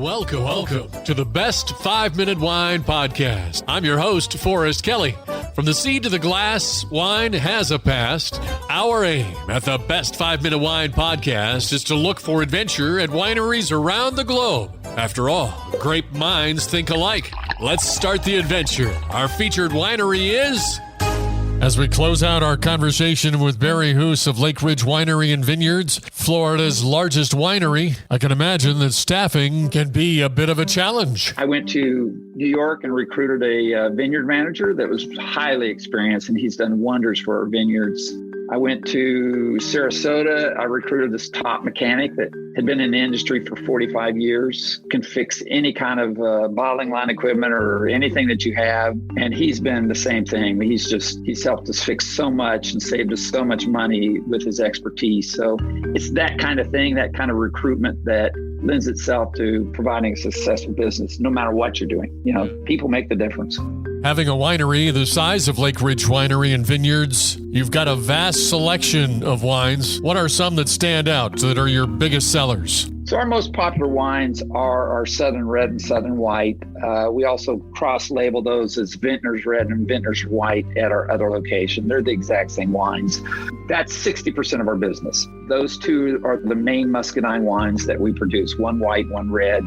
Welcome to the Best 5-Minute Wine Podcast. I'm your host, Forrest Kelly. From the seed to the glass, wine has a past. Our aim at the Best 5-Minute Wine Podcast is to look for adventure at wineries around the globe. After all, great minds think alike. Let's start the adventure. Our featured winery is... As we close out our conversation with Barry Hoos of Lakeridge Winery and Vineyards, Florida's largest winery, I can imagine that staffing can be a bit of a challenge. I went to New York and recruited a vineyard manager that was highly experienced, and he's done wonders for our vineyards. I went to Sarasota. I recruited this top mechanic that had been in the industry for 45 years, can fix any kind of bottling line equipment or anything that you have. And he's been the same thing. He's helped us fix so much and saved us so much money with his expertise. So it's that kind of thing, that kind of recruitment that lends itself to providing a successful business, no matter what you're doing. You know, people make the difference. Having a winery the size of Lakeridge Winery and Vineyards, you've got a vast selection of wines. What are some that stand out, that are your biggest sellers? So our most popular wines are our Southern Red and Southern White. We also cross-label those as Vintners Red and Vintners White at our other location. They're the exact same wines. That's 60% of our business. Those two are the main muscadine wines that we produce, one white, one red.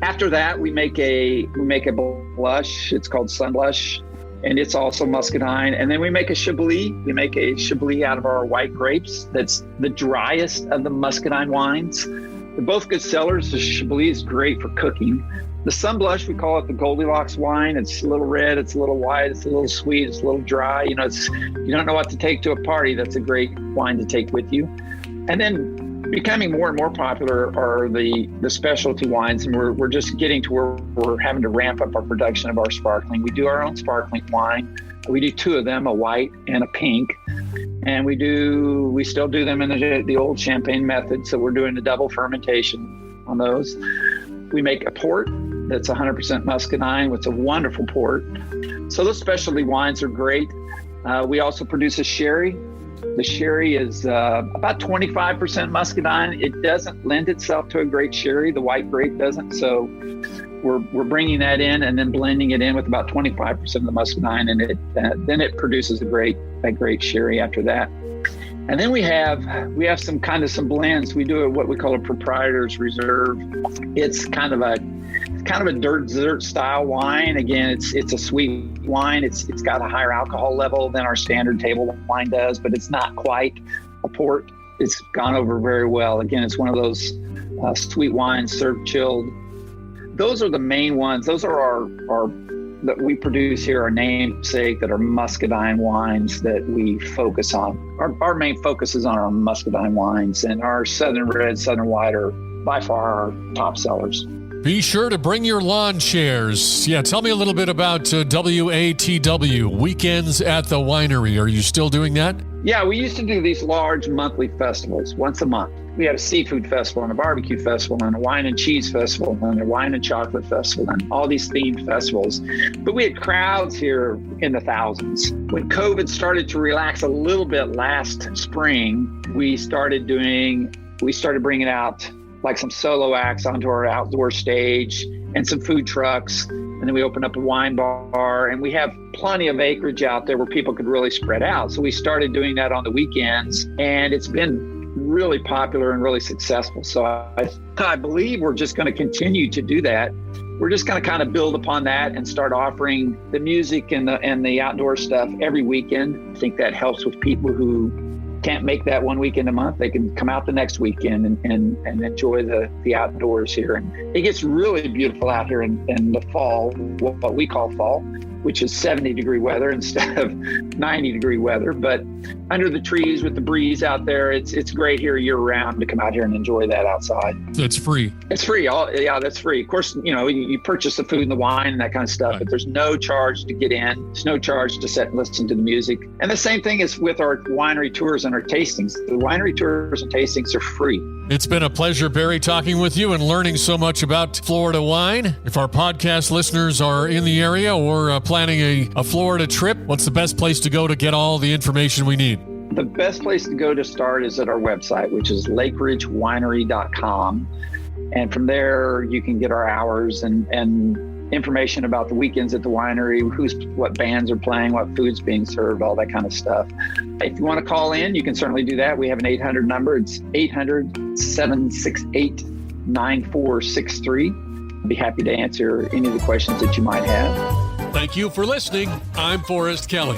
After that, we make a blush. It's called Sun Blush, and it's also muscadine. And then we make a Chablis. We make a Chablis out of our white grapes. That's the driest of the muscadine wines. They're both good sellers. The Chablis is great for cooking. The Sun Blush, we call it the Goldilocks wine. It's a little red, it's a little white, it's a little sweet, it's a little dry. You don't know what to take to a party. That's a great wine to take with you. And then becoming more and more popular are the specialty wines, and we're just getting to where we're having to ramp up our production of our sparkling. We do our own sparkling wine. We do two of them, a white and a pink. And we still do them in the old champagne method. So we're doing a double fermentation on those. We make a port that's 100% muscadine. It's a wonderful port. So those specialty wines are great. We also produce a sherry. The sherry is about 25% muscadine. It doesn't lend itself to a great sherry. The white grape doesn't. So we're bringing that in and then blending it in with about 25% of the muscadine, and then it produces a great sherry after that. And then we have some blends. We do what we call a proprietor's reserve. It's kind of a dessert style wine. Again, it's a sweet wine. It's got a higher alcohol level than our standard table wine does, but it's not quite a port. It's gone over very well. Again, it's one of those sweet wines served chilled. Those are the main ones. Those are our that we produce here, our namesake, that are muscadine wines that we focus on. Our main focus is on our muscadine wines, and our Southern Red, Southern White are by far our top sellers. Be sure to bring your lawn chairs. Yeah, tell me a little bit about WATW, Weekends at the Winery. Are you still doing that? Yeah, we used to do these large monthly festivals once a month. We had a seafood festival and a barbecue festival and a wine and cheese festival and a wine and chocolate festival and all these themed festivals. But we had crowds here in the thousands. When COVID started to relax a little bit last spring, we started bringing out like some solo acts onto our outdoor stage and some food trucks. And then we opened up a wine bar, and we have plenty of acreage out there where people could really spread out. So we started doing that on the weekends, and it's been really popular and really successful. So I believe we're just going to continue to do that. We're just going to kind of build upon that and start offering the music and the outdoor stuff every weekend. I think that helps with people who can't make that one weekend a month. They can come out the next weekend and enjoy the outdoors here. And it gets really beautiful out here in the fall, what we call fall, which is 70-degree weather instead of 90-degree weather. But under the trees with the breeze out there, it's great here year-round to come out here and enjoy that outside. It's free. It's free. Yeah, that's free. Of course, you purchase the food and the wine and that kind of stuff, right, but there's no charge to get in. There's no charge to sit and listen to the music. And the same thing is with our winery tours and our tastings. The winery tours and tastings are free. It's been a pleasure, Barry, talking with you and learning so much about Florida wine. If our podcast listeners are in the area or planning a Florida trip, what's the best place to go to get all the information we need? The best place to go to start is at our website, which is lakeridgewinery.com. And from there, you can get our hours and information about the weekends at the winery, what bands are playing, what food's being served, all that kind of stuff. If you want to call in, you can certainly do that. We have an 800 number. It's 800-768-9463. I'd be happy to answer any of the questions that you might have. Thank you for listening. I'm Forrest Kelly.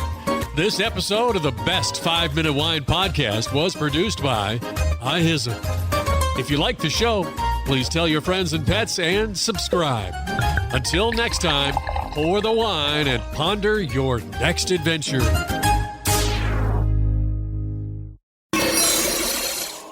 This episode of the Best 5 Minute Wine Podcast was produced by iHism. If you like the show, please tell your friends and pets and subscribe. Until next time, pour the wine and ponder your next adventure.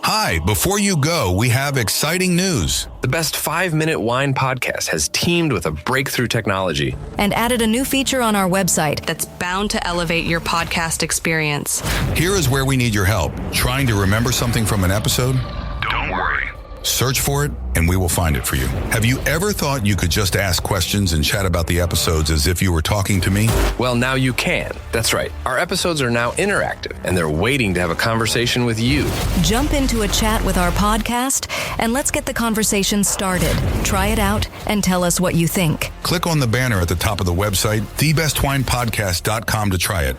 Hi, before you go, we have exciting news. The Best 5 Minute Wine Podcast has teamed with a breakthrough technology and added a new feature on our website that's bound to elevate your podcast experience. Here is where we need your help. Trying to remember something from an episode? Don't worry. Search for it, and we will find it for you. Have you ever thought you could just ask questions and chat about the episodes as if you were talking to me? Well, now you can. That's right. Our episodes are now interactive, and they're waiting to have a conversation with you. Jump into a chat with our podcast, and let's get the conversation started. Try it out and tell us what you think. Click on the banner at the top of the website, thebestwinepodcast.com, to try it.